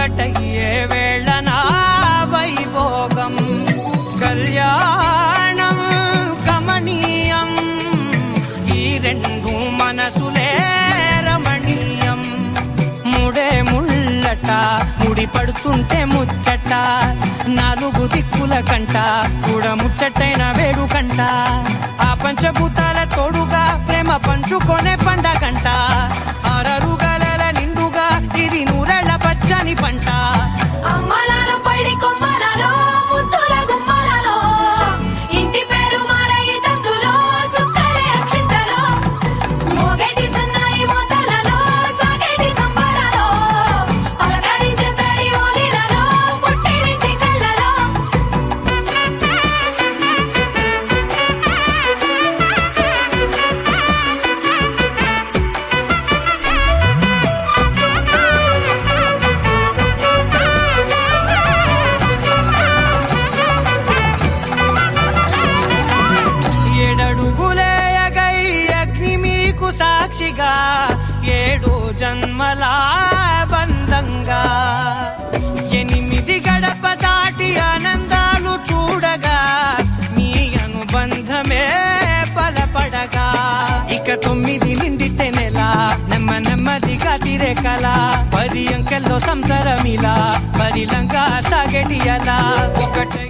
ఒకటయ్యే వేళనా వైభోగం కళ్యాణం కమనీయం ఈ రెండు మనసులే రమణీయం ముడే ముళ్ళట ముడి పడుతుంటే ముచ్చట నాలుగు దిక్కుల కంట చూడ ముచ్చటైన వేడుకంట ఆ పంచభూతాల తోడుగా ప్రేమ పంచుకొనే పండగంట ఆరరుగల నిండుగా ఇది నూరెళ్ళ పచ్చని పంట అమ్మలాలో పడి కొమ్మలలో ముద్దుల గుమ్మలలో ఇంటి పేరు మారయి తందులో చుక్కలే అక్షింతలో మోగేటి సన్నాయి మోతలలో సాగేటి సంబరాలో పలకరించే తడి ఓలిలలో పుట్టినింటి కళ్ళలో ఏడడుగులేయగై అగ్ని మీకు సాక్షిగా 7 జన్మల బంధంగా 8 గడప దాటి ఆనందాలు చూడగా మీ అనుబంధమే బలపడగా ఇక 9 నిండితే నెల నెమ్మదిగా తిరే కల 10 అంకెల్లో సంసారమిలా పరిలంగా సాగటి అలా ఒకటే